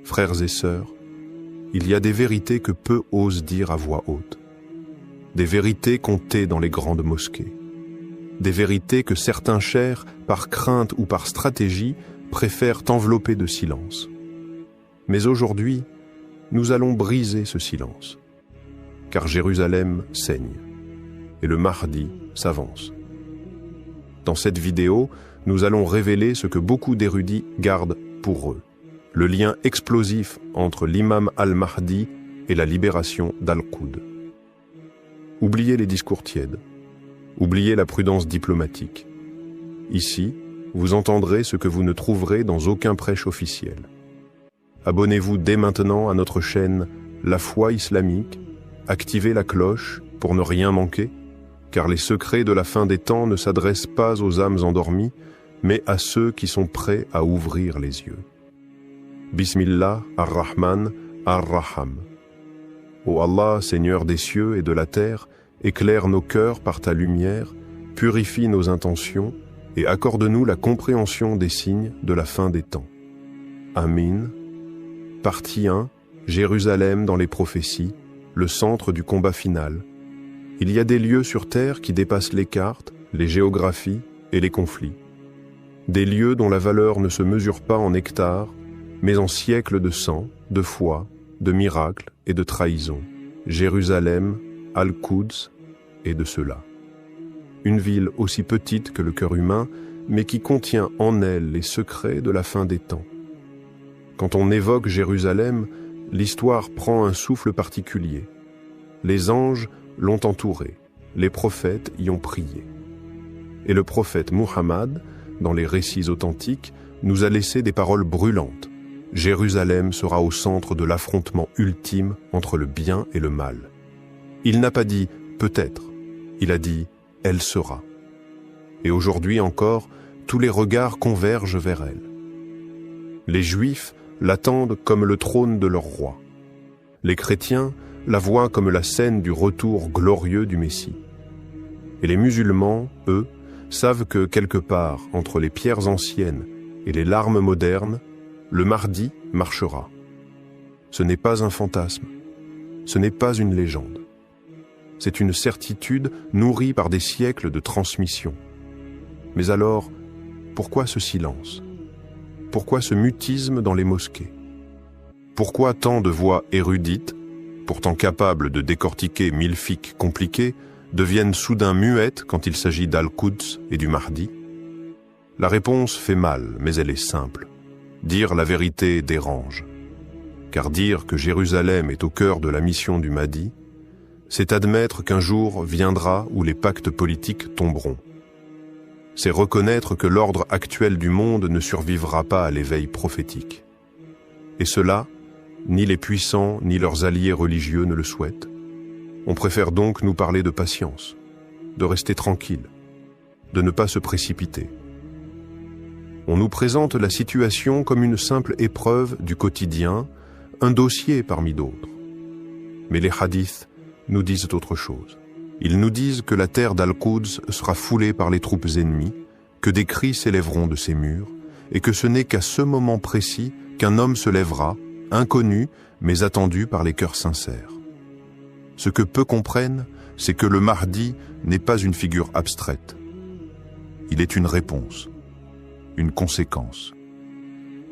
Frères et sœurs, il y a des vérités que peu osent dire à voix haute. Des vérités contées dans les grandes mosquées. Des vérités que certains chers, par crainte ou par stratégie, préfèrent envelopper de silence. Mais aujourd'hui, nous allons briser ce silence, car Jérusalem saigne, et le Mahdi s'avance. Dans cette vidéo, nous allons révéler ce que beaucoup d'érudits gardent pour eux, le lien explosif entre l'imam al-Mahdi et la libération d'Al-Quds. Oubliez les discours tièdes, oubliez la prudence diplomatique. Ici, vous entendrez ce que vous ne trouverez dans aucun prêche officiel. Abonnez-vous dès maintenant à notre chaîne La Foi Islamique, activez la cloche pour ne rien manquer, car les secrets de la fin des temps ne s'adressent pas aux âmes endormies, mais à ceux qui sont prêts à ouvrir les yeux. Bismillah ar-Rahman ar-Raham. Ô Allah, Seigneur des cieux et de la terre, éclaire nos cœurs par ta lumière, purifie nos intentions et accorde-nous la compréhension des signes de la fin des temps. Amin. Partie 1. Jérusalem dans les prophéties, le centre du combat final. Il y a des lieux sur terre qui dépassent les cartes, les géographies et les conflits. Des lieux dont la valeur ne se mesure pas en hectares, mais en siècles de sang, de foi, de miracles et de trahison. Jérusalem, Al-Quds et de cela. Une ville aussi petite que le cœur humain, mais qui contient en elle les secrets de la fin des temps. Quand on évoque Jérusalem, l'histoire prend un souffle particulier. Les anges l'ont entourée, les prophètes y ont prié. Et le prophète Muhammad, dans les récits authentiques, nous a laissé des paroles brûlantes. Jérusalem sera au centre de l'affrontement ultime entre le bien et le mal. Il n'a pas dit « peut-être », il a dit « elle sera ». Et aujourd'hui encore, tous les regards convergent vers elle. Les Juifs l'attendent comme le trône de leur roi. Les chrétiens la voient comme la scène du retour glorieux du Messie. Et les musulmans, eux, savent que quelque part entre les pierres anciennes et les larmes modernes, le Mahdi marchera. Ce n'est pas un fantasme, ce n'est pas une légende. C'est une certitude nourrie par des siècles de transmission. Mais alors, pourquoi ce silence? Pourquoi ce mutisme dans les mosquées? Pourquoi tant de voix érudites, pourtant capables de décortiquer 1000 fiqh compliqués, deviennent soudain muettes quand il s'agit d'Al-Quds et du Mahdi? La réponse fait mal, mais elle est simple. Dire la vérité dérange. Car dire que Jérusalem est au cœur de la mission du Mahdi, c'est admettre qu'un jour viendra où les pactes politiques tomberont. C'est reconnaître que l'ordre actuel du monde ne survivra pas à l'éveil prophétique. Et cela, ni les puissants ni leurs alliés religieux ne le souhaitent. On préfère donc nous parler de patience, de rester tranquille, de ne pas se précipiter. On nous présente la situation comme une simple épreuve du quotidien, un dossier parmi d'autres. Mais les hadiths nous disent autre chose. Ils nous disent que la terre d'Al-Quds sera foulée par les troupes ennemies, que des cris s'élèveront de ses murs, et que ce n'est qu'à ce moment précis qu'un homme se lèvera, inconnu, mais attendu par les cœurs sincères. Ce que peu comprennent, c'est que le Mahdi n'est pas une figure abstraite. Il est une réponse, une conséquence.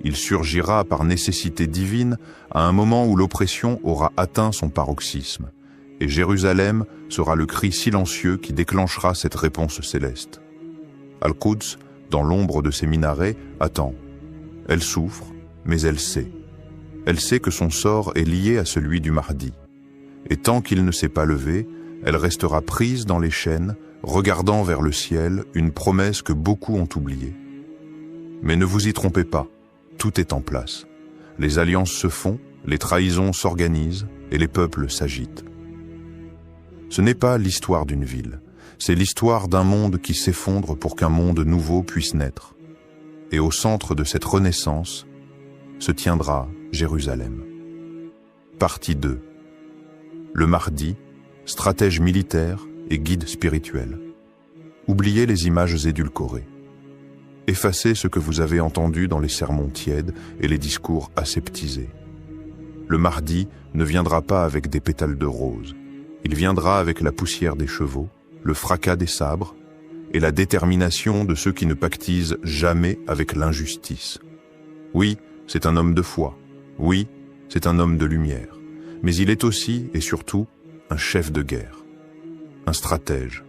Il surgira par nécessité divine à un moment où l'oppression aura atteint son paroxysme, et Jérusalem sera le cri silencieux qui déclenchera cette réponse céleste. Al-Quds, dans l'ombre de ses minarets, attend. Elle souffre, mais elle sait. Elle sait que son sort est lié à celui du Mahdi. Et tant qu'il ne s'est pas levé, elle restera prise dans les chaînes, regardant vers le ciel, une promesse que beaucoup ont oubliée. Mais ne vous y trompez pas, tout est en place. Les alliances se font, les trahisons s'organisent et les peuples s'agitent. Ce n'est pas l'histoire d'une ville, c'est l'histoire d'un monde qui s'effondre pour qu'un monde nouveau puisse naître. Et au centre de cette renaissance se tiendra Jérusalem. Partie 2. Le Mahdi, stratège militaire et guide spirituel. Oubliez les images édulcorées. Effacez ce que vous avez entendu dans les sermons tièdes et les discours aseptisés. le Mahdi ne viendra pas avec des pétales de rose. Il viendra avec la poussière des chevaux, le fracas des sabres et la détermination de ceux qui ne pactisent jamais avec l'injustice. Oui, c'est un homme de foi. Oui, c'est un homme de lumière. Mais il est aussi, et surtout, un chef de guerre. Un stratège.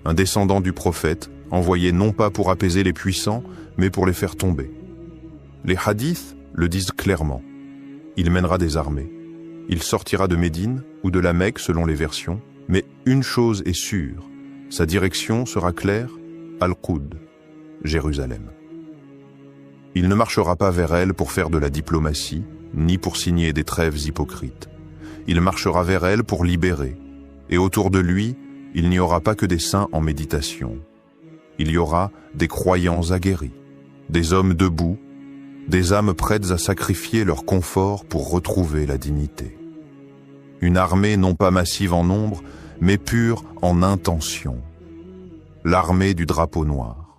Un descendant du prophète, envoyé non pas pour apaiser les puissants, mais pour les faire tomber. Les hadiths le disent clairement. Il mènera des armées. Il sortira de Médine ou de la Mecque selon les versions, mais une chose est sûre, sa direction sera claire, Al-Qud, Jérusalem. Il ne marchera pas vers elle pour faire de la diplomatie, ni pour signer des trêves hypocrites. Il marchera vers elle pour libérer, et autour de lui, il n'y aura pas que des saints en méditation. Il y aura des croyants aguerris, des hommes debout, des âmes prêtes à sacrifier leur confort pour retrouver la dignité. Une armée non pas massive en nombre, mais pure en intention. L'armée du drapeau noir.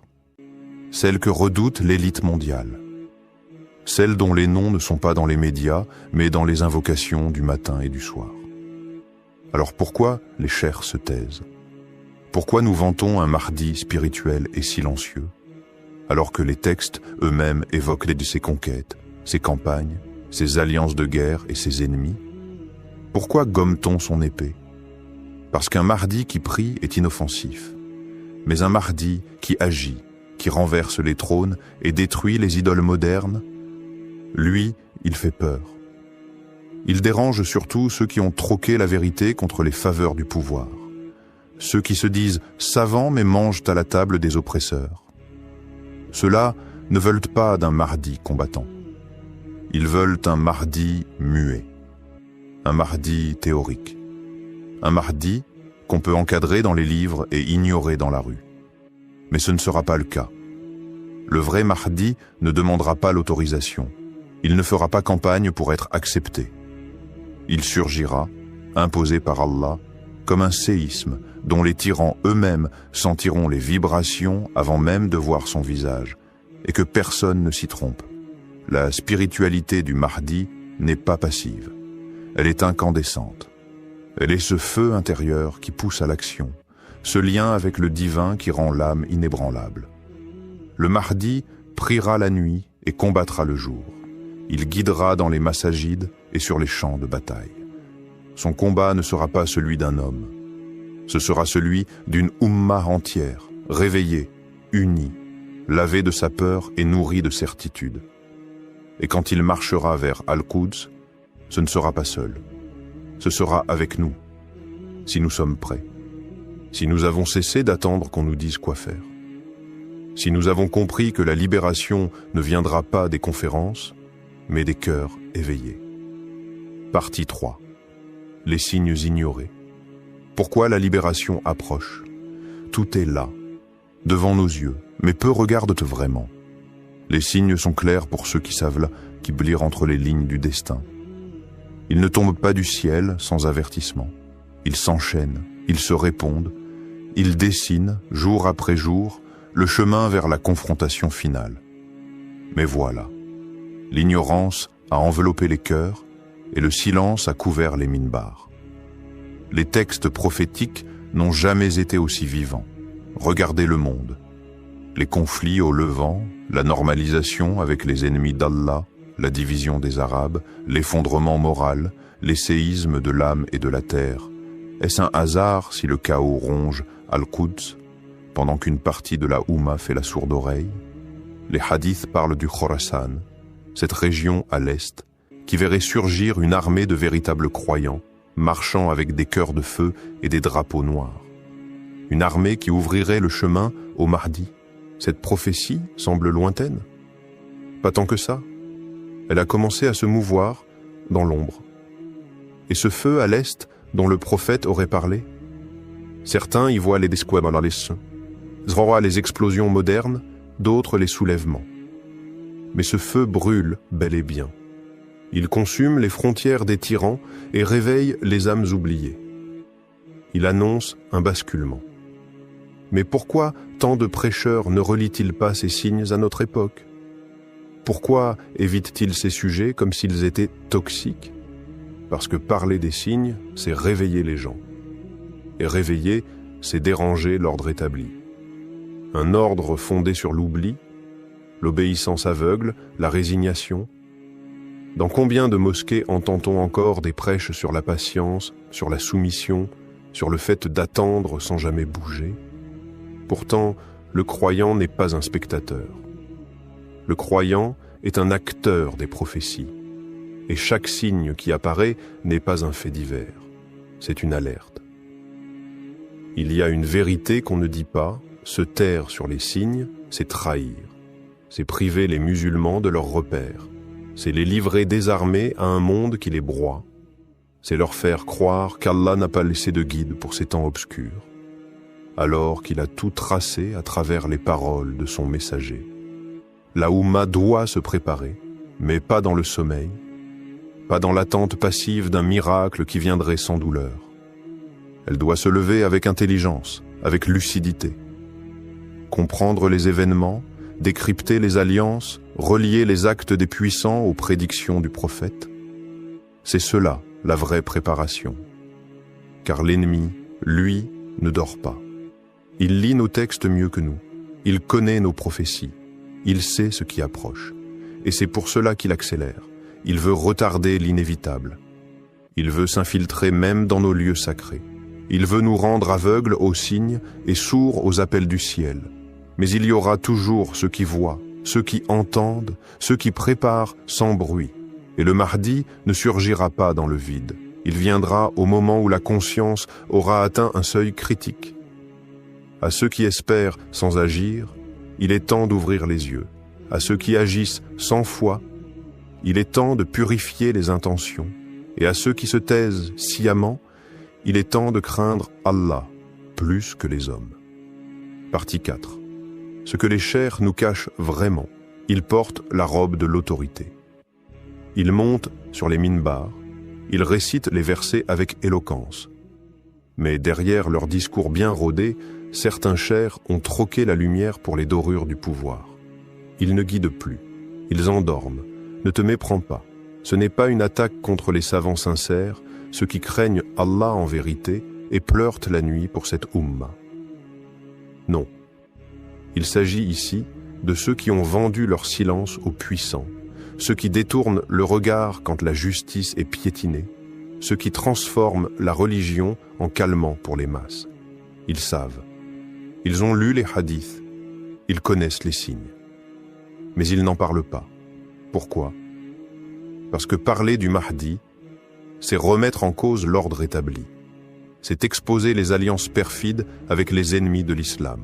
Celle que redoute l'élite mondiale. Celle dont les noms ne sont pas dans les médias, mais dans les invocations du matin et du soir. Alors pourquoi les chers se taisent? Pourquoi nous vantons un Mahdi spirituel et silencieux, alors que les textes eux-mêmes évoquent ses conquêtes, ses campagnes, ses alliances de guerre et ses ennemis? Pourquoi gomme-t-on son épée? Parce qu'un Mahdi qui prie est inoffensif, mais un Mahdi qui agit, qui renverse les trônes et détruit les idoles modernes, lui, il fait peur. Il dérange surtout ceux qui ont troqué la vérité contre les faveurs du pouvoir. Ceux qui se disent savants mais mangent à la table des oppresseurs. Ceux-là ne veulent pas d'un Mahdi combattant. Ils veulent un Mahdi muet. Un Mahdi théorique. Un Mahdi qu'on peut encadrer dans les livres et ignorer dans la rue. Mais ce ne sera pas le cas. Le vrai Mahdi ne demandera pas l'autorisation. Il ne fera pas campagne pour être accepté. Il surgira, imposé par Allah, comme un séisme dont les tyrans eux-mêmes sentiront les vibrations avant même de voir son visage, et que personne ne s'y trompe. La spiritualité du Mahdi n'est pas passive. Elle est incandescente. Elle est ce feu intérieur qui pousse à l'action, ce lien avec le divin qui rend l'âme inébranlable. Le Mahdi priera la nuit et combattra le jour. Il guidera dans les massajides et sur les champs de bataille. Son combat ne sera pas celui d'un homme. Ce sera celui d'une Ummah entière, réveillée, unie, lavée de sa peur et nourrie de certitude. Et quand il marchera vers Al-Quds, ce ne sera pas seul. Ce sera avec nous, si nous sommes prêts. Si nous avons cessé d'attendre qu'on nous dise quoi faire. Si nous avons compris que la libération ne viendra pas des conférences, mais des cœurs éveillés. Partie 3. Les signes ignorés. Pourquoi la libération approche? Tout est là, devant nos yeux, mais peu regardent vraiment. Les signes sont clairs pour ceux qui savent là, qui lire entre les lignes du destin. Ils ne tombent pas du ciel sans avertissement. Ils s'enchaînent, ils se répondent, ils dessinent, jour après jour, le chemin vers la confrontation finale. Mais voilà, l'ignorance a enveloppé les cœurs et le silence a couvert les minbars. Les textes prophétiques n'ont jamais été aussi vivants. Regardez le monde. Les conflits au Levant, la normalisation avec les ennemis d'Allah, la division des Arabes, l'effondrement moral, les séismes de l'âme et de la terre. Est-ce un hasard si le chaos ronge Al-Quds, pendant qu'une partie de la Oumma fait la sourde oreille? Les hadiths parlent du Khorasan, cette région à l'est, qui verrait surgir une armée de véritables croyants, marchant avec des cœurs de feu et des drapeaux noirs. Une armée qui ouvrirait le chemin au Mahdi. Cette prophétie semble lointaine. Pas tant que ça. Elle a commencé à se mouvoir dans l'ombre. Et ce feu à l'est dont le prophète aurait parlé? Certains y voient les desquamalalismes, les explosions modernes, d'autres les soulèvements. Mais ce feu brûle bel et bien. Il consume les frontières des tyrans et réveille les âmes oubliées. Il annonce un basculement. Mais pourquoi tant de prêcheurs ne relient-ils pas ces signes à notre époque? Pourquoi évite-t-il ces sujets comme s'ils étaient toxiques? Parce que parler des signes, c'est réveiller les gens. Et réveiller, c'est déranger l'ordre établi. Un ordre fondé sur l'oubli, l'obéissance aveugle, la résignation. Dans combien de mosquées entend-on encore des prêches sur la patience, sur la soumission, sur le fait d'attendre sans jamais bouger? Pourtant, le croyant n'est pas un spectateur. Le croyant est un acteur des prophéties. Et chaque signe qui apparaît n'est pas un fait divers, c'est une alerte. Il y a une vérité qu'on ne dit pas, se taire sur les signes, c'est trahir. C'est priver les musulmans de leurs repères. C'est les livrer désarmés à un monde qui les broie. C'est leur faire croire qu'Allah n'a pas laissé de guide pour ces temps obscurs, alors qu'il a tout tracé à travers les paroles de son messager. La Oumma doit se préparer, mais pas dans le sommeil, pas dans l'attente passive d'un miracle qui viendrait sans douleur. Elle doit se lever avec intelligence, avec lucidité, comprendre les événements, décrypter les alliances, relier les actes des puissants aux prédictions du prophète. C'est cela, la vraie préparation. Car l'ennemi, lui, ne dort pas. Il lit nos textes mieux que nous. Il connaît nos prophéties. Il sait ce qui approche. Et c'est pour cela qu'il accélère. Il veut retarder l'inévitable. Il veut s'infiltrer même dans nos lieux sacrés. Il veut nous rendre aveugles aux signes et sourds aux appels du ciel. Mais il y aura toujours ceux qui voient, ceux qui entendent, ceux qui préparent sans bruit. Et le Mahdi ne surgira pas dans le vide. Il viendra au moment où la conscience aura atteint un seuil critique. À ceux qui espèrent sans agir, il est temps d'ouvrir les yeux. À ceux qui agissent sans foi, il est temps de purifier les intentions. Et à ceux qui se taisent sciemment, il est temps de craindre Allah plus que les hommes. Partie 4. Ce que les chers nous cachent vraiment, ils portent la robe de l'autorité. Ils montent sur les minbars, ils récitent les versets avec éloquence. Mais derrière leur discours bien rodé, certains chers ont troqué la lumière pour les dorures du pouvoir. Ils ne guident plus, ils endorment. Ne te méprends pas. Ce n'est pas une attaque contre les savants sincères, ceux qui craignent Allah en vérité et pleurent la nuit pour cette Oumma. Non. Il s'agit ici de ceux qui ont vendu leur silence aux puissants, ceux qui détournent le regard quand la justice est piétinée, ceux qui transforment la religion en calmant pour les masses. Ils savent. Ils ont lu les hadiths. Ils connaissent les signes. Mais ils n'en parlent pas. Pourquoi? Parce que parler du Mahdi, c'est remettre en cause l'ordre établi. C'est exposer les alliances perfides avec les ennemis de l'islam.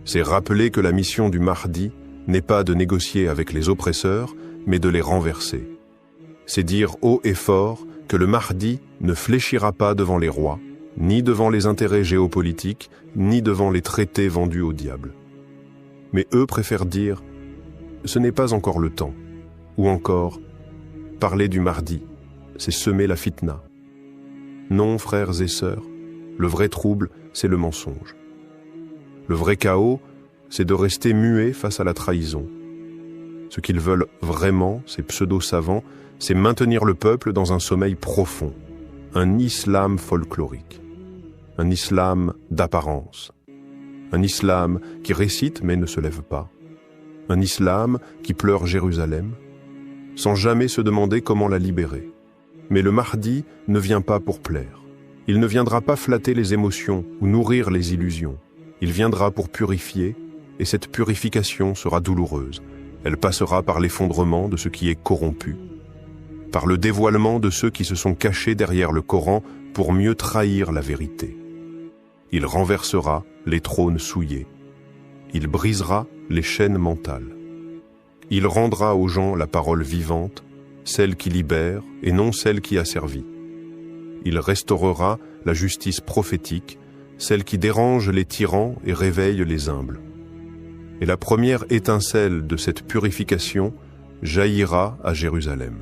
C'est rappeler que la mission du Mahdi n'est pas de négocier avec les oppresseurs, mais de les renverser. C'est dire haut et fort que le Mahdi ne fléchira pas devant les rois, ni devant les intérêts géopolitiques, ni devant les traités vendus au diable. Mais eux préfèrent dire « ce n'est pas encore le temps », ou encore « parler du Mahdi, c'est semer la fitna ». Non, frères et sœurs, le vrai trouble, c'est le mensonge. Le vrai chaos, c'est de rester muet face à la trahison. Ce qu'ils veulent vraiment, ces pseudo-savants, c'est maintenir le peuple dans un sommeil profond, un islam folklorique, un islam d'apparence, un islam qui récite mais ne se lève pas, un islam qui pleure Jérusalem, sans jamais se demander comment la libérer. Mais le Mahdi ne vient pas pour plaire. Il ne viendra pas flatter les émotions ou nourrir les illusions. Il viendra pour purifier, et cette purification sera douloureuse. Elle passera par l'effondrement de ce qui est corrompu, par le dévoilement de ceux qui se sont cachés derrière le Coran pour mieux trahir la vérité. Il renversera les trônes souillés. Il brisera les chaînes mentales. Il rendra aux gens la parole vivante, celle qui libère et non celle qui asservit. Il restaurera la justice prophétique, celle qui dérange les tyrans et réveille les humbles. Et la première étincelle de cette purification jaillira à Jérusalem.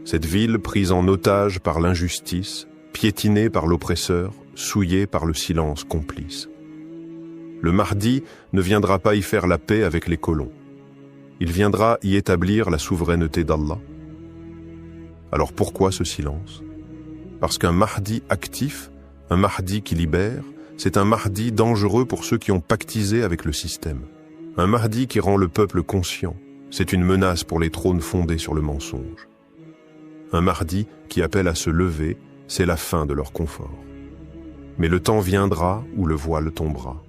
Cette ville prise en otage par l'injustice, piétinée par l'oppresseur, souillée par le silence complice. Le Mahdi ne viendra pas y faire la paix avec les colons. Il viendra y établir la souveraineté d'Allah. Alors pourquoi ce silence? Parce qu'un Mahdi actif, un Mahdi qui libère, c'est un Mahdi dangereux pour ceux qui ont pactisé avec le système. Un Mahdi qui rend le peuple conscient, c'est une menace pour les trônes fondés sur le mensonge. Un Mahdi qui appelle à se lever, c'est la fin de leur confort. Mais le temps viendra où le voile tombera,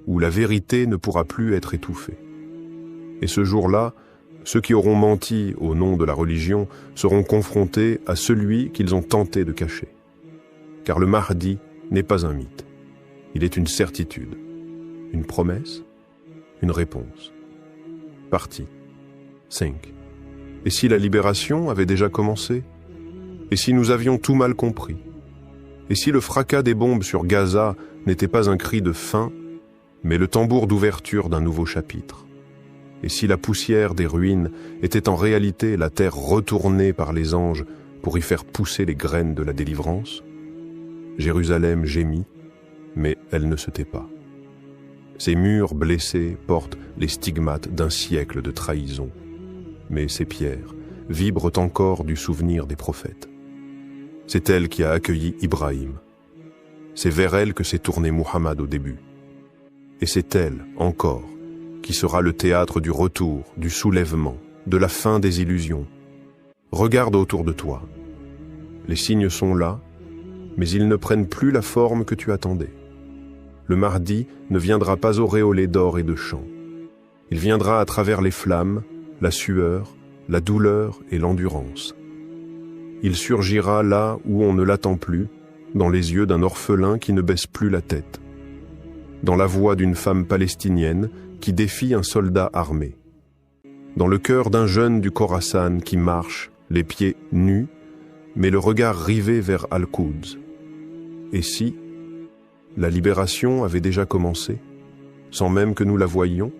où la vérité ne pourra plus être étouffée. Et ce jour-là, ceux qui auront menti au nom de la religion seront confrontés à celui qu'ils ont tenté de cacher. Car le Mahdi n'est pas un mythe. Il est une certitude, une promesse, une réponse. Partie 5. Et si la libération avait déjà commencé? Et si nous avions tout mal compris? Et si le fracas des bombes sur Gaza n'était pas un cri de fin, mais le tambour d'ouverture d'un nouveau chapitre? Et si la poussière des ruines était en réalité la terre retournée par les anges pour y faire pousser les graines de la délivrance? Jérusalem gémit, mais elle ne se tait pas. Ses murs blessés portent les stigmates d'un siècle de trahison, mais ses pierres vibrent encore du souvenir des prophètes. C'est elle qui a accueilli Ibrahim. C'est vers elle que s'est tourné Muhammad au début. Et c'est elle, encore, qui sera le théâtre du retour, du soulèvement, de la fin des illusions. Regarde autour de toi. Les signes sont là, mais ils ne prennent plus la forme que tu attendais. Le Mahdi ne viendra pas auréolé d'or et de chant. Il viendra à travers les flammes, la sueur, la douleur et l'endurance. Il surgira là où on ne l'attend plus, dans les yeux d'un orphelin qui ne baisse plus la tête, dans la voix d'une femme palestinienne qui défie un soldat armé, dans le cœur d'un jeune du Khorasan qui marche, les pieds nus, mais le regard rivé vers Al-Quds. Et si la libération avait déjà commencé, sans même que nous la voyions?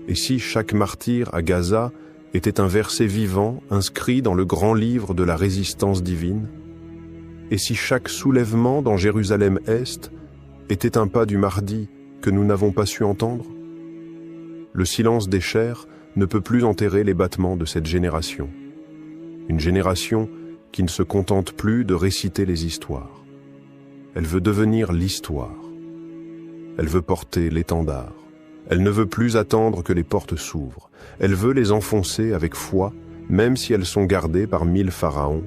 Et si chaque martyr à Gaza était un verset vivant inscrit dans le grand livre de la résistance divine? Et si chaque soulèvement dans Jérusalem-Est était un pas du Mahdi que nous n'avons pas su entendre? Le silence des chairs ne peut plus enterrer les battements de cette génération. Une génération qui ne se contente plus de réciter les histoires. Elle veut devenir l'histoire. Elle veut porter l'étendard. Elle ne veut plus attendre que les portes s'ouvrent. Elle veut les enfoncer avec foi, même si elles sont gardées par 1000 pharaons.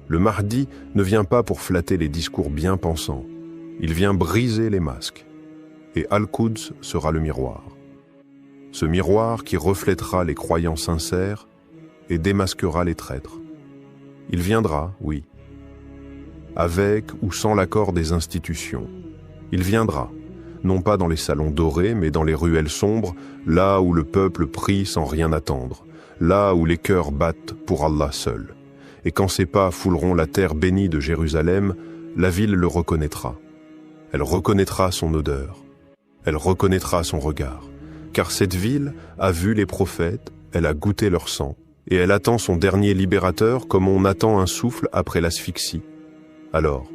Le Mahdi ne vient pas pour flatter les discours bien pensants. Il vient briser les masques. Et Al-Quds sera le miroir. Ce miroir qui reflètera les croyants sincères et démasquera les traîtres. Il viendra, oui, avec ou sans l'accord des institutions. Il viendra, non pas dans les salons dorés, mais dans les ruelles sombres, là où le peuple prie sans rien attendre, là où les cœurs battent pour Allah seul. Et quand ses pas fouleront la terre bénie de Jérusalem, la ville le reconnaîtra. Elle reconnaîtra son odeur. Elle reconnaîtra son regard. Car cette ville a vu les prophètes, elle a goûté leur sang, et elle attend son dernier libérateur comme on attend un souffle après l'asphyxie. Alors,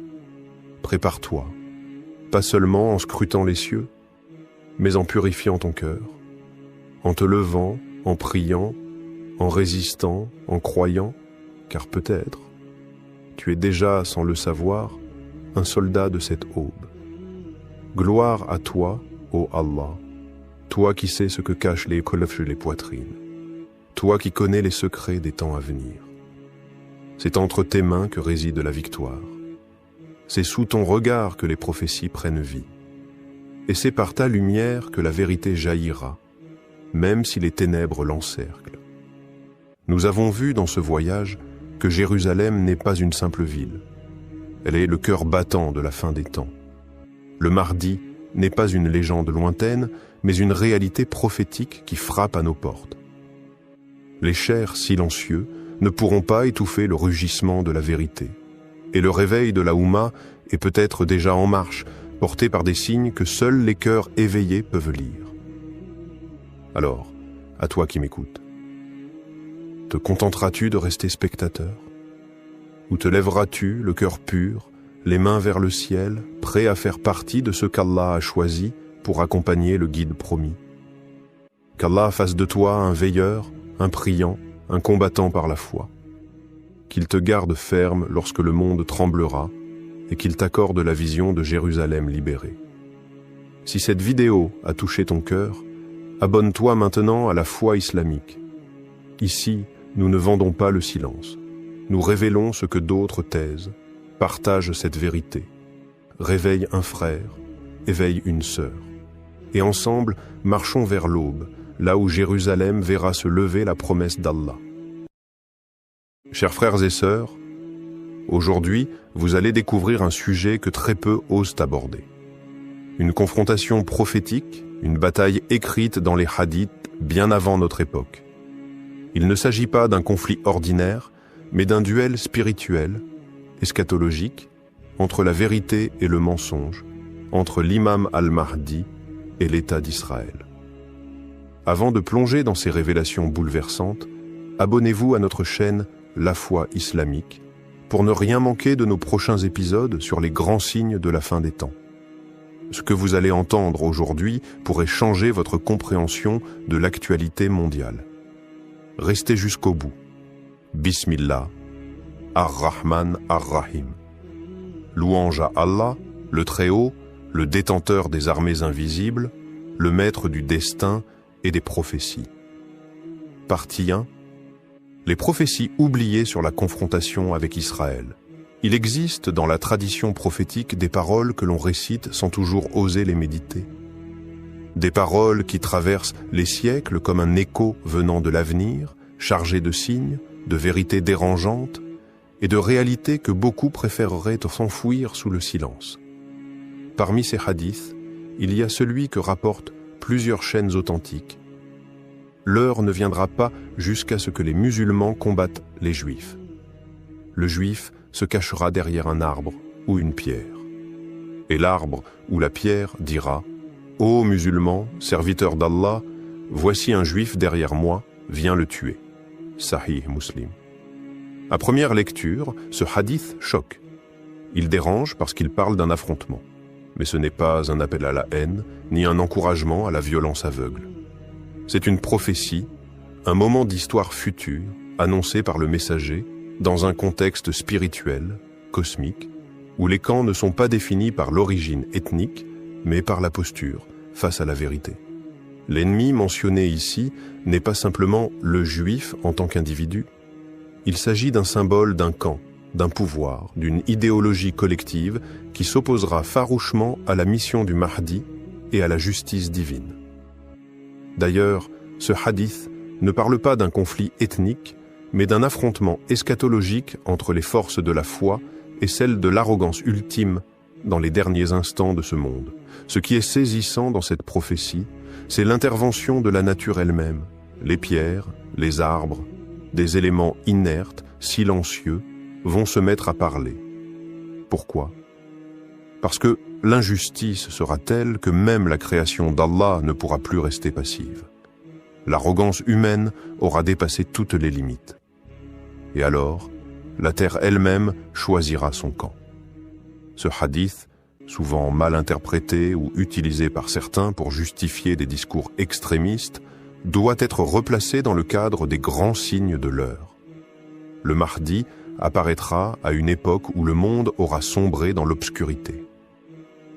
prépare-toi, pas seulement en scrutant les cieux, mais en purifiant ton cœur, en te levant, en priant, en résistant, en croyant, car peut-être, tu es déjà, sans le savoir, un soldat de cette aube. Gloire à toi, ô Allah, toi qui sais ce que cachent les kolofs et les poitrines, toi qui connais les secrets des temps à venir. C'est entre tes mains que réside la victoire. C'est sous ton regard que les prophéties prennent vie. Et c'est par ta lumière que la vérité jaillira, même si les ténèbres l'encerclent. Nous avons vu dans ce voyage que Jérusalem n'est pas une simple ville. Elle est le cœur battant de la fin des temps. Le Mahdi n'est pas une légende lointaine, mais une réalité prophétique qui frappe à nos portes. Les chairs silencieux ne pourront pas étouffer le rugissement de la vérité. Et le réveil de la Oumma est peut-être déjà en marche, porté par des signes que seuls les cœurs éveillés peuvent lire. Alors, à toi qui m'écoutes, te contenteras-tu de rester spectateur? Ou te lèveras-tu, le cœur pur, les mains vers le ciel, prêt à faire partie de ce qu'Allah a choisi pour accompagner le guide promis? Qu'Allah fasse de toi un veilleur, un priant, un combattant par la foi. Qu'il te garde ferme lorsque le monde tremblera et qu'il t'accorde la vision de Jérusalem libérée. Si cette vidéo a touché ton cœur, abonne-toi maintenant à la foi islamique. Ici, nous ne vendons pas le silence. Nous révélons ce que d'autres taisent. Partage cette vérité. Réveille un frère, éveille une sœur. Et ensemble, marchons vers l'aube, là où Jérusalem verra se lever la promesse d'Allah. Chers frères et sœurs, aujourd'hui, vous allez découvrir un sujet que très peu osent aborder. Une confrontation prophétique, une bataille écrite dans les hadiths bien avant notre époque. Il ne s'agit pas d'un conflit ordinaire, mais d'un duel spirituel, eschatologique, entre la vérité et le mensonge, entre l'imam al-Mahdi et l'État d'Israël. Avant de plonger dans ces révélations bouleversantes, abonnez-vous à notre chaîne La Foi Islamique pour ne rien manquer de nos prochains épisodes sur les grands signes de la fin des temps. Ce que vous allez entendre aujourd'hui pourrait changer votre compréhension de l'actualité mondiale. Restez jusqu'au bout. Bismillah, Ar-Rahman Ar-Rahim. Louange à Allah, le Très-Haut, le détenteur des armées invisibles, le maître du destin et des prophéties. Partie 1. Les prophéties oubliées sur la confrontation avec Israël. Il existe dans la tradition prophétique des paroles que l'on récite sans toujours oser les méditer. Des paroles qui traversent les siècles comme un écho venant de l'avenir, chargé de signes, de vérités dérangeantes et de réalités que beaucoup préféreraient s'enfouir sous le silence. Parmi ces hadiths, il y a celui que rapportent plusieurs chaînes authentiques. L'heure ne viendra pas jusqu'à ce que les musulmans combattent les juifs. Le juif se cachera derrière un arbre ou une pierre. Et l'arbre ou la pierre dira « Ô musulmans, serviteurs d'Allah, voici un juif derrière moi, viens le tuer. » Sahih Muslim. À première lecture, ce hadith choque. Il dérange parce qu'il parle d'un affrontement. Mais ce n'est pas un appel à la haine, ni un encouragement à la violence aveugle. C'est une prophétie, un moment d'histoire future, annoncé par le messager, dans un contexte spirituel, cosmique, où les camps ne sont pas définis par l'origine ethnique, mais par la posture face à la vérité. L'ennemi mentionné ici n'est pas simplement le juif en tant qu'individu. Il s'agit d'un symbole d'un camp, d'un pouvoir, d'une idéologie collective qui s'opposera farouchement à la mission du Mahdi et à la justice divine. D'ailleurs, ce hadith ne parle pas d'un conflit ethnique, mais d'un affrontement eschatologique entre les forces de la foi et celles de l'arrogance ultime dans les derniers instants de ce monde. Ce qui est saisissant dans cette prophétie, c'est l'intervention de la nature elle-même, les pierres, les arbres, des éléments inertes, silencieux, vont se mettre à parler. Pourquoi? Parce que l'injustice sera telle que même la création d'Allah ne pourra plus rester passive. L'arrogance humaine aura dépassé toutes les limites. Et alors, la terre elle-même choisira son camp. Ce hadith, souvent mal interprété ou utilisé par certains pour justifier des discours extrémistes, doit être replacé dans le cadre des grands signes de l'heure. Le Mahdi apparaîtra à une époque où le monde aura sombré dans l'obscurité.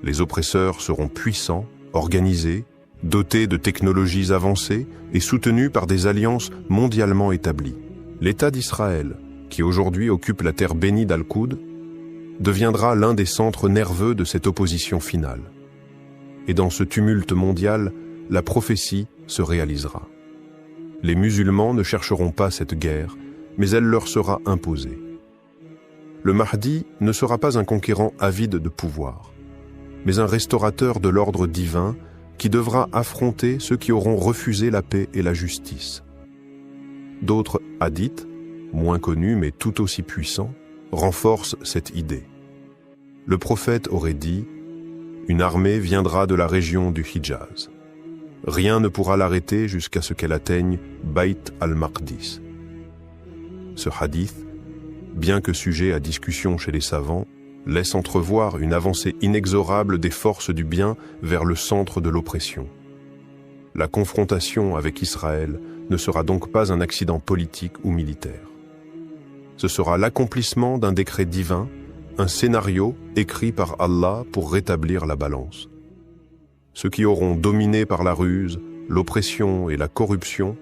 Les oppresseurs seront puissants, organisés, dotés de technologies avancées et soutenus par des alliances mondialement établies. L'État d'Israël, qui aujourd'hui occupe la terre bénie d'Al-Qoud, deviendra l'un des centres nerveux de cette opposition finale. Et dans ce tumulte mondial, la prophétie se réalisera. Les musulmans ne chercheront pas cette guerre, mais elle leur sera imposée. Le Mahdi ne sera pas un conquérant avide de pouvoir, mais un restaurateur de l'ordre divin qui devra affronter ceux qui auront refusé la paix et la justice. D'autres hadiths, moins connus mais tout aussi puissants, renforcent cette idée. Le prophète aurait dit « Une armée viendra de la région du Hijaz. Rien ne pourra l'arrêter jusqu'à ce qu'elle atteigne Bayt al-Maqdis. » Ce hadith, bien que sujet à discussion chez les savants, laisse entrevoir une avancée inexorable des forces du bien vers le centre de l'oppression. La confrontation avec Israël ne sera donc pas un accident politique ou militaire. Ce sera l'accomplissement d'un décret divin, un scénario écrit par Allah pour rétablir la balance. Ceux qui auront dominé par la ruse, l'oppression et la corruption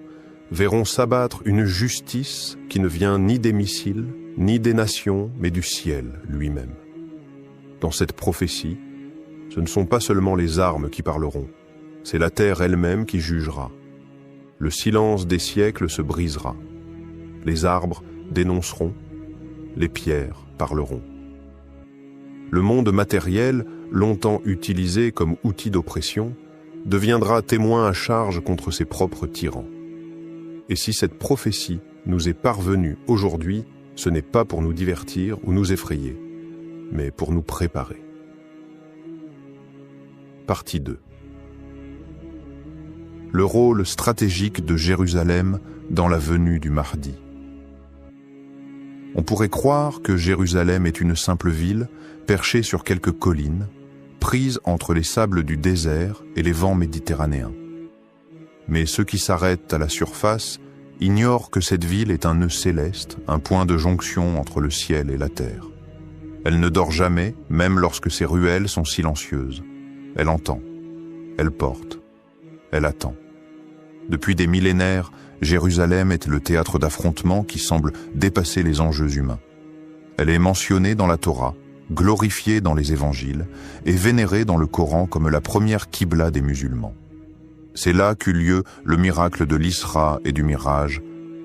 verront s'abattre une justice qui ne vient ni des missiles, ni des nations, mais du ciel lui-même. Dans cette prophétie, ce ne sont pas seulement les armes qui parleront, c'est la terre elle-même qui jugera. Le silence des siècles se brisera. Les arbres dénonceront, les pierres parleront. Le monde matériel, longtemps utilisé comme outil d'oppression, deviendra témoin à charge contre ses propres tyrans. Et si cette prophétie nous est parvenue aujourd'hui, ce n'est pas pour nous divertir ou nous effrayer, mais pour nous préparer. Partie 2. Le rôle stratégique de Jérusalem dans la venue du Mahdi. On pourrait croire que Jérusalem est une simple ville, perchée sur quelques collines, prise entre les sables du désert et les vents méditerranéens. Mais ceux qui s'arrêtent à la surface ignorent que cette ville est un nœud céleste, un point de jonction entre le ciel et la terre. Elle ne dort jamais, même lorsque ses ruelles sont silencieuses. Elle entend, elle porte, elle attend. Depuis des millénaires, Jérusalem est le théâtre d'affrontements qui semble dépasser les enjeux humains. Elle est mentionnée dans la Torah, glorifiée dans les évangiles et vénérée dans le Coran comme la première Qibla des musulmans. C'est là qu'eut lieu le miracle de l'Isra et du Miraj,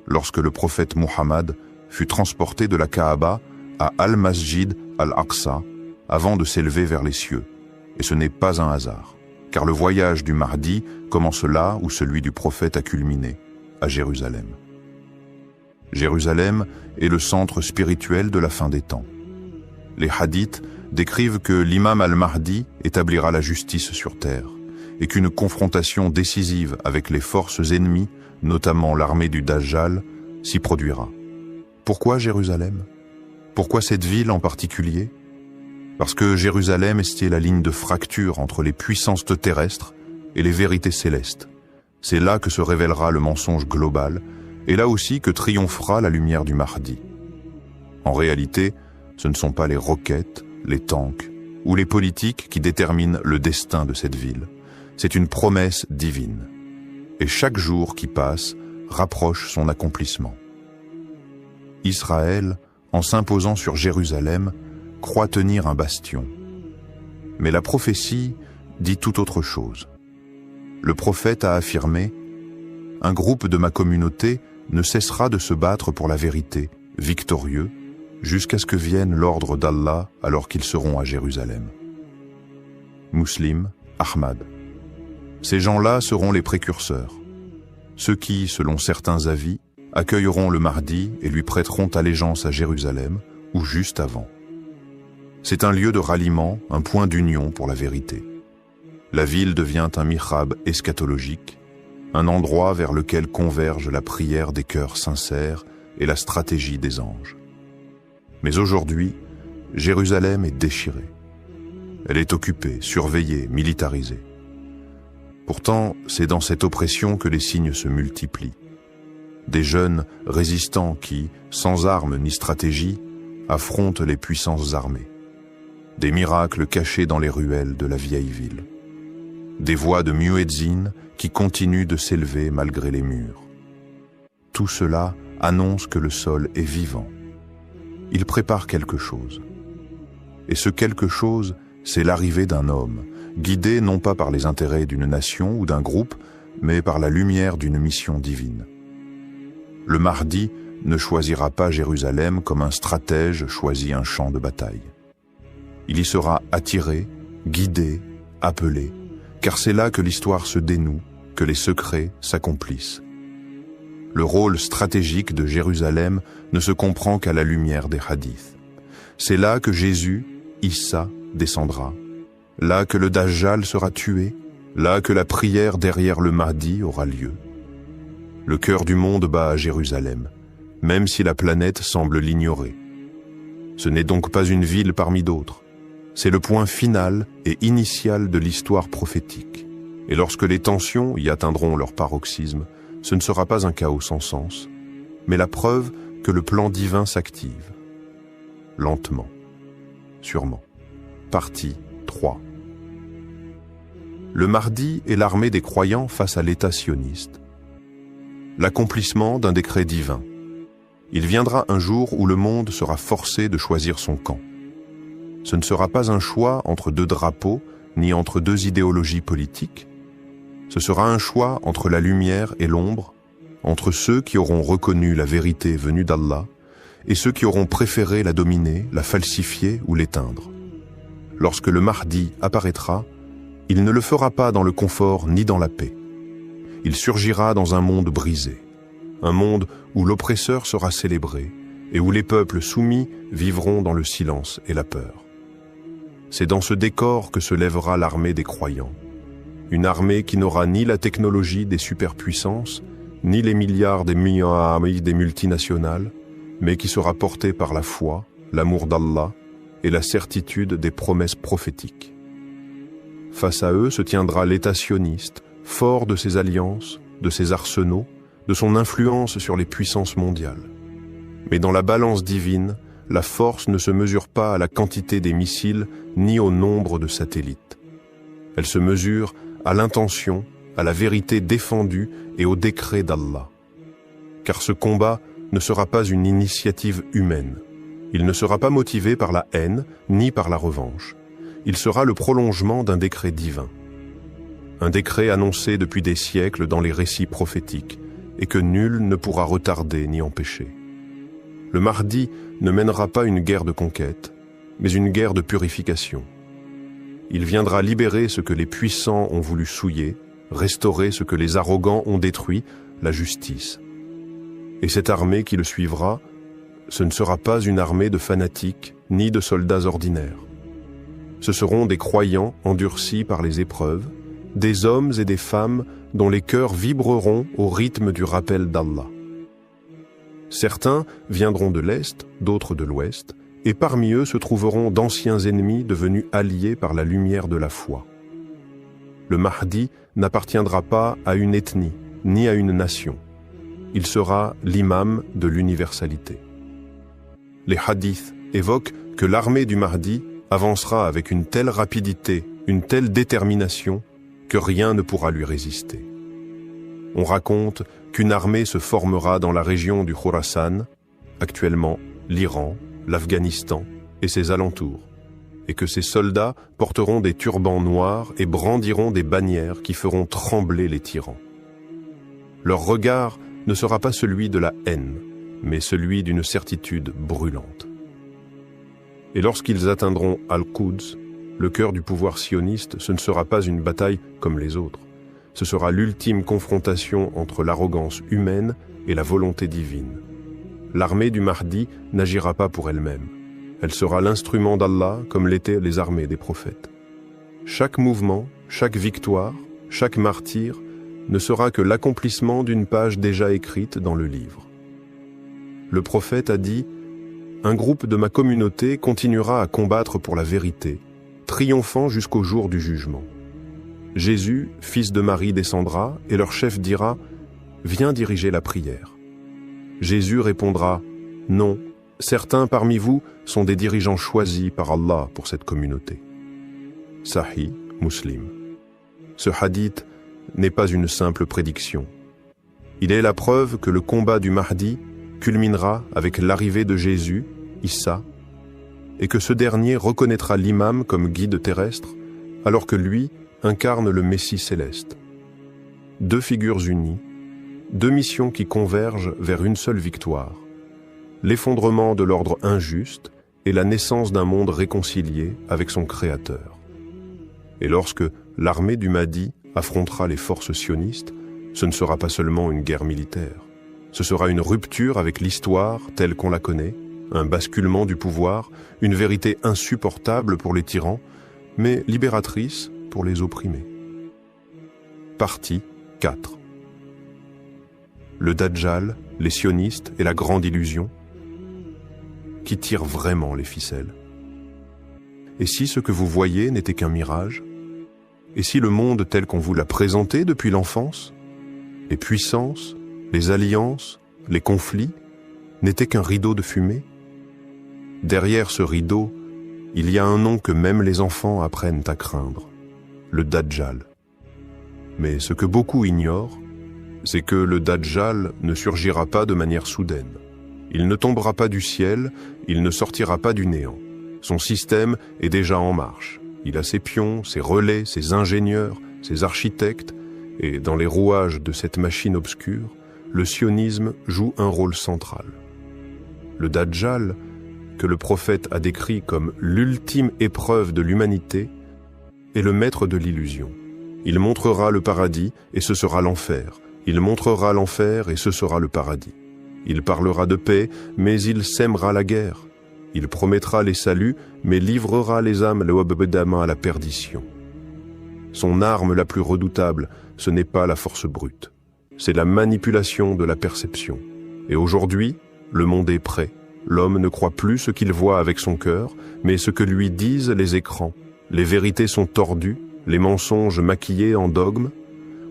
lorsque le prophète Muhammad fut transporté de la Kaaba à Al-Masjid Al-Aqsa avant de s'élever vers les cieux. Et ce n'est pas un hasard, car le voyage du Mahdi commence là où celui du prophète a culminé, à Jérusalem. Jérusalem est le centre spirituel de la fin des temps. Les hadiths décrivent que l'imam al-Mahdi établira la justice sur terre et qu'une confrontation décisive avec les forces ennemies, notamment l'armée du Dajjal, s'y produira. Pourquoi Jérusalem? Pourquoi cette ville en particulier? Parce que Jérusalem est la ligne de fracture entre les puissances terrestres et les vérités célestes. C'est là que se révélera le mensonge global, et là aussi que triomphera la lumière du Mahdi. En réalité, ce ne sont pas les roquettes, les tanks ou les politiques qui déterminent le destin de cette ville. C'est une promesse divine. Et chaque jour qui passe rapproche son accomplissement. Israël, en s'imposant sur Jérusalem, croit tenir un bastion. Mais la prophétie dit tout autre chose. Le prophète a affirmé « Un groupe de ma communauté ne cessera de se battre pour la vérité, victorieux, jusqu'à ce que vienne l'ordre d'Allah alors qu'ils seront à Jérusalem. » Muslim, Ahmad. Ces gens-là seront les précurseurs. Ceux qui, selon certains avis, accueilleront le Mahdi et lui prêteront allégeance à Jérusalem, ou juste avant. C'est un lieu de ralliement, un point d'union pour la vérité. La ville devient un mihrab eschatologique, un endroit vers lequel converge la prière des cœurs sincères et la stratégie des anges. Mais aujourd'hui, Jérusalem est déchirée. Elle est occupée, surveillée, militarisée. Pourtant, c'est dans cette oppression que les signes se multiplient. Des jeunes résistants qui, sans armes ni stratégie, affrontent les puissances armées. Des miracles cachés dans les ruelles de la vieille ville. Des voix de muezzin qui continuent de s'élever malgré les murs. Tout cela annonce que le sol est vivant. Il prépare quelque chose. Et ce quelque chose, c'est l'arrivée d'un homme, guidé non pas par les intérêts d'une nation ou d'un groupe, mais par la lumière d'une mission divine. Le Mahdi ne choisira pas Jérusalem comme un stratège choisit un champ de bataille. Il y sera attiré, guidé, appelé, car c'est là que l'histoire se dénoue, que les secrets s'accomplissent. Le rôle stratégique de Jérusalem ne se comprend qu'à la lumière des hadiths. C'est là que Jésus, Issa, descendra, là que le Dajjal sera tué, là que la prière derrière le Mahdi aura lieu. Le cœur du monde bat à Jérusalem, même si la planète semble l'ignorer. Ce n'est donc pas une ville parmi d'autres. C'est le point final et initial de l'histoire prophétique. Et lorsque les tensions y atteindront leur paroxysme, ce ne sera pas un chaos sans sens, mais la preuve que le plan divin s'active. Lentement, sûrement. Partie 3. Le Mahdi est l'armée des croyants face à l'État sioniste. L'accomplissement d'un décret divin. Il viendra un jour où le monde sera forcé de choisir son camp. Ce ne sera pas un choix entre deux drapeaux, ni entre deux idéologies politiques. Ce sera un choix entre la lumière et l'ombre, entre ceux qui auront reconnu la vérité venue d'Allah et ceux qui auront préféré la dominer, la falsifier ou l'éteindre. Lorsque le Mahdi apparaîtra, il ne le fera pas dans le confort ni dans la paix. Il surgira dans un monde brisé, un monde où l'oppresseur sera célébré et où les peuples soumis vivront dans le silence et la peur. C'est dans ce décor que se lèvera l'armée des croyants. Une armée qui n'aura ni la technologie des superpuissances, ni les milliards des multinationales, mais qui sera portée par la foi, l'amour d'Allah et la certitude des promesses prophétiques. Face à eux se tiendra l'État sioniste, fort de ses alliances, de ses arsenaux, de son influence sur les puissances mondiales. Mais dans la balance divine, la force ne se mesure pas à la quantité des missiles ni au nombre de satellites. Elle se mesure à l'intention, à la vérité défendue et au décret d'Allah. Car ce combat ne sera pas une initiative humaine. Il ne sera pas motivé par la haine ni par la revanche. Il sera le prolongement d'un décret divin. Un décret annoncé depuis des siècles dans les récits prophétiques et que nul ne pourra retarder ni empêcher. Le Mahdi ne mènera pas une guerre de conquête, mais une guerre de purification. Il viendra libérer ce que les puissants ont voulu souiller, restaurer ce que les arrogants ont détruit, la justice. Et cette armée qui le suivra, ce ne sera pas une armée de fanatiques ni de soldats ordinaires. Ce seront des croyants endurcis par les épreuves, des hommes et des femmes dont les cœurs vibreront au rythme du rappel d'Allah. Certains viendront de l'Est, d'autres de l'Ouest, et parmi eux se trouveront d'anciens ennemis devenus alliés par la lumière de la foi. Le Mahdi n'appartiendra pas à une ethnie, ni à une nation. Il sera l'imam de l'universalité. Les hadiths évoquent que l'armée du Mahdi avancera avec une telle rapidité, une telle détermination, que rien ne pourra lui résister. On raconte qu'une armée se formera dans la région du Khorasan, actuellement l'Iran, l'Afghanistan et ses alentours, et que ces soldats porteront des turbans noirs et brandiront des bannières qui feront trembler les tyrans. Leur regard ne sera pas celui de la haine, mais celui d'une certitude brûlante. Et lorsqu'ils atteindront Al-Quds, le cœur du pouvoir sioniste, ce ne sera pas une bataille comme les autres. Ce sera l'ultime confrontation entre l'arrogance humaine et la volonté divine. L'armée du Mahdi n'agira pas pour elle-même. Elle sera l'instrument d'Allah comme l'étaient les armées des prophètes. Chaque mouvement, chaque victoire, chaque martyr ne sera que l'accomplissement d'une page déjà écrite dans le livre. Le prophète a dit « Un groupe de ma communauté continuera à combattre pour la vérité, triomphant jusqu'au jour du jugement. Jésus, fils de Marie, descendra et leur chef dira « Viens diriger la prière ». Jésus répondra « Non, certains parmi vous sont des dirigeants choisis par Allah pour cette communauté. » Sahih Muslim. Ce hadith n'est pas une simple prédiction. Il est la preuve que le combat du Mahdi culminera avec l'arrivée de Jésus, Issa, et que ce dernier reconnaîtra l'imam comme guide terrestre, alors que lui incarne le Messie céleste. Deux figures unies, deux missions qui convergent vers une seule victoire, l'effondrement de l'ordre injuste et la naissance d'un monde réconcilié avec son Créateur. Et lorsque l'armée du Mahdi affrontera les forces sionistes, ce ne sera pas seulement une guerre militaire. Ce sera une rupture avec l'histoire telle qu'on la connaît, un basculement du pouvoir, une vérité insupportable pour les tyrans, mais libératrice pour les opprimés. Partie 4. Le Dajjal, les sionistes et la grande illusion. Qui tire vraiment les ficelles? Et si ce que vous voyez n'était qu'un mirage? Et si le monde tel qu'on vous l'a présenté depuis l'enfance, les puissances, les alliances, les conflits, n'était qu'un rideau de fumée? Derrière ce rideau, il y a un nom que même les enfants apprennent à craindre, le Dajjal. Mais ce que beaucoup ignorent, c'est que le Dajjal ne surgira pas de manière soudaine. Il ne tombera pas du ciel, il ne sortira pas du néant. Son système est déjà en marche. Il a ses pions, ses relais, ses ingénieurs, ses architectes, et dans les rouages de cette machine obscure, le sionisme joue un rôle central. Le Dajjal, que le prophète a décrit comme l'ultime épreuve de l'humanité, est le maître de l'illusion. Il montrera le paradis et ce sera l'enfer. Il montrera l'enfer et ce sera le paradis. Il parlera de paix, mais il sèmera la guerre. Il promettra les saluts, mais livrera les âmes à la perdition. Son arme la plus redoutable, ce n'est pas la force brute. C'est la manipulation de la perception. Et aujourd'hui, le monde est prêt. L'homme ne croit plus ce qu'il voit avec son cœur, mais ce que lui disent les écrans. Les vérités sont tordues, les mensonges maquillés en dogmes.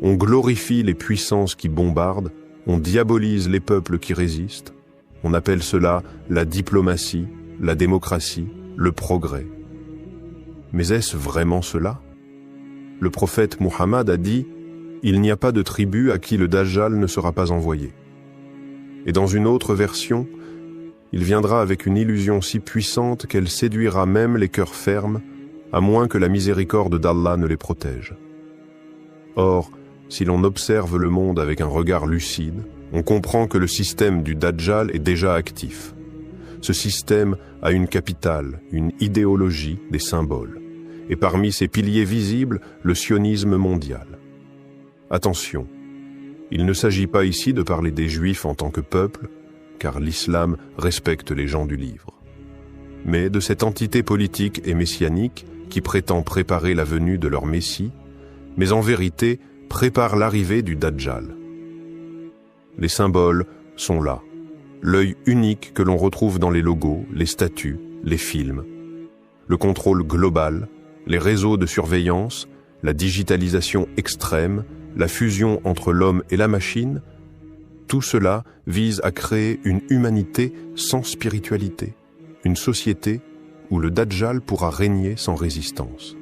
On glorifie les puissances qui bombardent, on diabolise les peuples qui résistent. On appelle cela la diplomatie, la démocratie, le progrès. Mais est-ce vraiment cela? Le prophète Muhammad a dit « Il n'y a pas de tribu à qui le Dajjal ne sera pas envoyé ». Et dans une autre version, il viendra avec une illusion si puissante qu'elle séduira même les cœurs fermes, à moins que la miséricorde d'Allah ne les protège. Or, si l'on observe le monde avec un regard lucide, on comprend que le système du Dajjal est déjà actif. Ce système a une capitale, une idéologie, des symboles. Et parmi ses piliers visibles, le sionisme mondial. Attention, il ne s'agit pas ici de parler des Juifs en tant que peuple, car l'islam respecte les gens du livre, mais de cette entité politique et messianique qui prétend préparer la venue de leur Messie, mais en vérité prépare l'arrivée du Dajjal. Les symboles sont là, l'œil unique que l'on retrouve dans les logos, les statues, les films, le contrôle global, les réseaux de surveillance, la digitalisation extrême, la fusion entre l'homme et la machine, tout cela vise à créer une humanité sans spiritualité, une société où le Dajjal pourra régner sans résistance.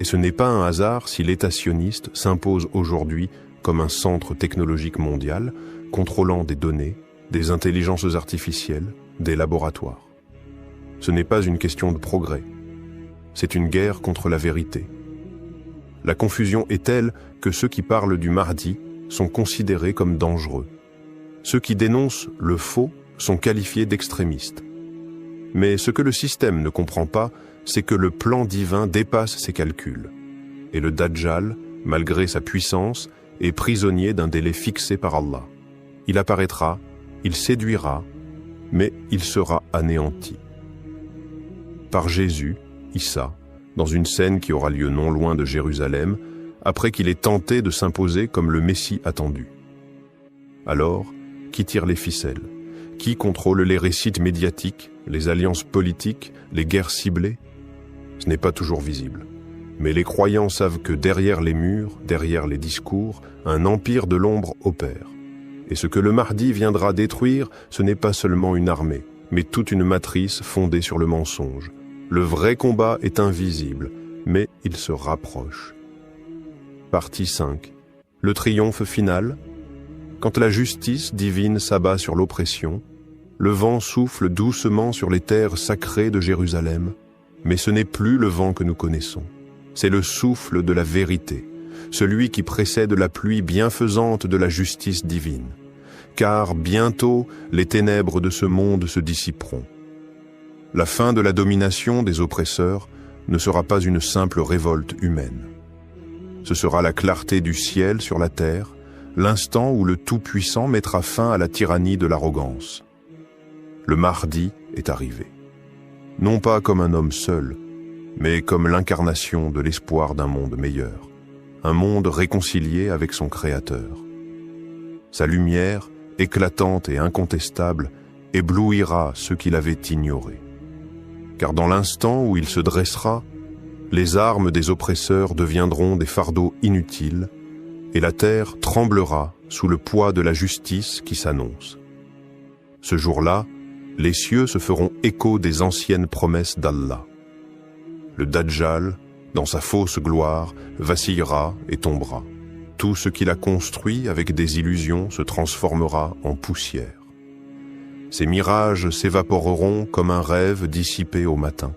Et ce n'est pas un hasard si l'État sioniste s'impose aujourd'hui comme un centre technologique mondial, contrôlant des données, des intelligences artificielles, des laboratoires. Ce n'est pas une question de progrès, c'est une guerre contre la vérité. La confusion est telle que ceux qui parlent du Mahdi sont considérés comme dangereux. Ceux qui dénoncent le faux sont qualifiés d'extrémistes. Mais ce que le système ne comprend pas, c'est que le plan divin dépasse ses calculs. Et le Dajjal, malgré sa puissance, est prisonnier d'un délai fixé par Allah. Il apparaîtra, il séduira, mais il sera anéanti. Par Jésus, Issa, dans une scène qui aura lieu non loin de Jérusalem, après qu'il ait tenté de s'imposer comme le Messie attendu. Alors, qui tire les ficelles? Qui contrôle les récits médiatiques, les alliances politiques, les guerres ciblées? Ce n'est pas toujours visible. Mais les croyants savent que derrière les murs, derrière les discours, un empire de l'ombre opère. Et ce que le Mahdi viendra détruire, ce n'est pas seulement une armée, mais toute une matrice fondée sur le mensonge. Le vrai combat est invisible, mais il se rapproche. Partie 5. Le triomphe final. Quand la justice divine s'abat sur l'oppression, le vent souffle doucement sur les terres sacrées de Jérusalem, mais ce n'est plus le vent que nous connaissons. C'est le souffle de la vérité, celui qui précède la pluie bienfaisante de la justice divine. Car bientôt, les ténèbres de ce monde se dissiperont. La fin de la domination des oppresseurs ne sera pas une simple révolte humaine. Ce sera la clarté du ciel sur la terre, l'instant où le Tout-Puissant mettra fin à la tyrannie de l'arrogance. Le Mahdi est arrivé. Non pas comme un homme seul, mais comme l'incarnation de l'espoir d'un monde meilleur, un monde réconcilié avec son Créateur. Sa lumière, éclatante et incontestable, éblouira ceux qui l'avaient ignoré. Car dans l'instant où il se dressera, Les armes des oppresseurs deviendront des fardeaux inutiles, et la terre tremblera sous le poids de la justice qui s'annonce. Ce jour-là, les cieux se feront écho des anciennes promesses d'Allah. Le Dajjal, dans sa fausse gloire, vacillera et tombera. Tout ce qu'il a construit avec des illusions se transformera en poussière. Ces mirages s'évaporeront comme un rêve dissipé au matin.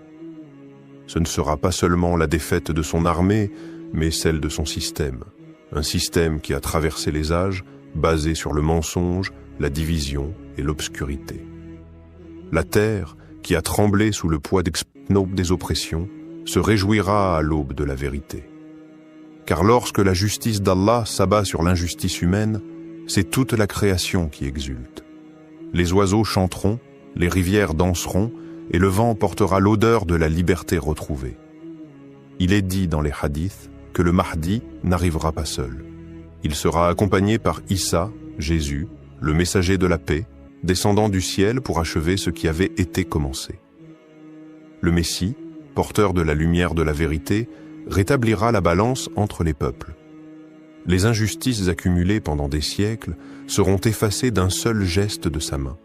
Ce ne sera pas seulement la défaite de son armée, mais celle de son système. Un système qui a traversé les âges, basé sur le mensonge, la division et l'obscurité. La terre, qui a tremblé sous le poids des oppressions, se réjouira à l'aube de la vérité. Car lorsque la justice d'Allah s'abat sur l'injustice humaine, c'est toute la création qui exulte. Les oiseaux chanteront, les rivières danseront, et le vent portera l'odeur de la liberté retrouvée. Il est dit dans les hadiths que le Mahdi n'arrivera pas seul. Il sera accompagné par Issa, Jésus, le messager de la paix, descendant du ciel pour achever ce qui avait été commencé. Le Messie, porteur de la lumière de la vérité, rétablira la balance entre les peuples. Les injustices accumulées pendant des siècles seront effacées d'un seul geste de sa main.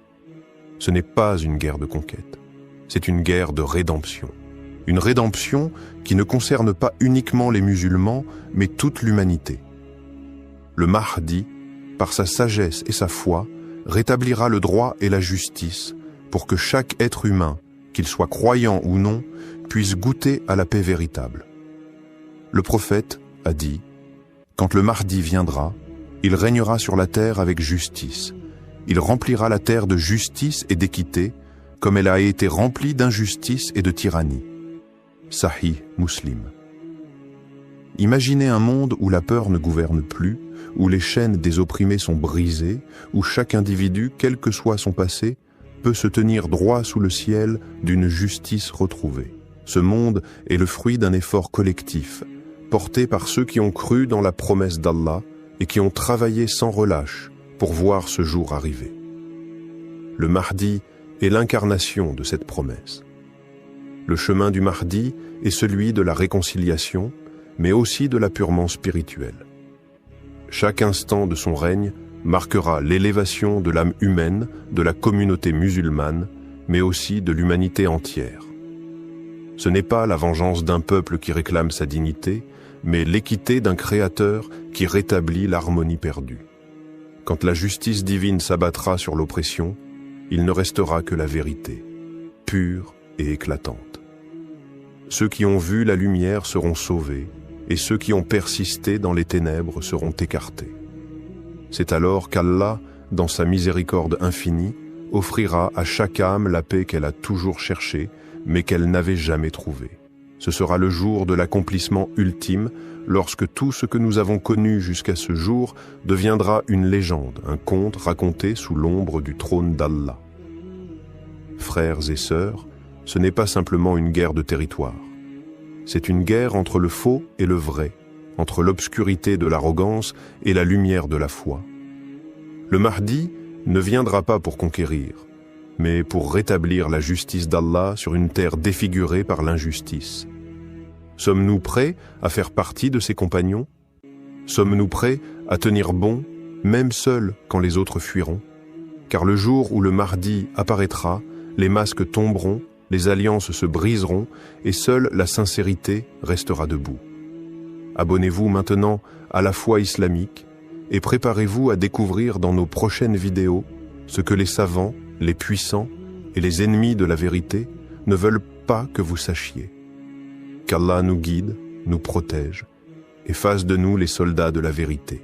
Ce n'est pas une guerre de conquête, c'est une guerre de rédemption. Une rédemption qui ne concerne pas uniquement les musulmans, mais toute l'humanité. Le Mahdi, par sa sagesse et sa foi, rétablira le droit et la justice pour que chaque être humain, qu'il soit croyant ou non, puisse goûter à la paix véritable. Le prophète a dit « Quand le Mahdi viendra, il régnera sur la terre avec justice. Il remplira la terre de justice et d'équité, comme elle a été remplie d'injustice et de tyrannie. » Sahih Muslim. Imaginez un monde où la peur ne gouverne plus, où les chaînes des opprimés sont brisées, où chaque individu, quel que soit son passé, peut se tenir droit sous le ciel d'une justice retrouvée. Ce monde est le fruit d'un effort collectif, porté par ceux qui ont cru dans la promesse d'Allah et qui ont travaillé sans relâche pour voir ce jour arriver. Le Mahdi est l'incarnation de cette promesse. Le chemin du Mahdi est celui de la réconciliation, mais aussi de l'apurement spirituel. Chaque instant de son règne marquera l'élévation de l'âme humaine, de la communauté musulmane, mais aussi de l'humanité entière. Ce n'est pas la vengeance d'un peuple qui réclame sa dignité, mais l'équité d'un créateur qui rétablit l'harmonie perdue. Quand la justice divine s'abattra sur l'oppression, il ne restera que la vérité, pure et éclatante. Ceux qui ont vu la lumière seront sauvés, et ceux qui ont persisté dans les ténèbres seront écartés. C'est alors qu'Allah, dans sa miséricorde infinie, offrira à chaque âme la paix qu'elle a toujours cherchée, mais qu'elle n'avait jamais trouvée. Ce sera le jour de l'accomplissement ultime, lorsque tout ce que nous avons connu jusqu'à ce jour deviendra une légende, un conte raconté sous l'ombre du trône d'Allah. Frères et sœurs, ce n'est pas simplement une guerre de territoire. C'est une guerre entre le faux et le vrai, entre l'obscurité de l'arrogance et la lumière de la foi. Le Mahdi ne viendra pas pour conquérir, mais pour rétablir la justice d'Allah sur une terre défigurée par l'injustice. Sommes-nous prêts à faire partie de ses compagnons? Sommes-nous prêts à tenir bon, même seuls quand les autres fuiront? Car le jour où le Mahdi apparaîtra, les masques tomberont, les alliances se briseront et seule la sincérité restera debout. Abonnez-vous maintenant à la foi islamique et préparez-vous à découvrir dans nos prochaines vidéos ce que les savants, les puissants et les ennemis de la vérité ne veulent pas que vous sachiez. Qu'Allah nous guide, nous protège et fasse de nous les soldats de la vérité.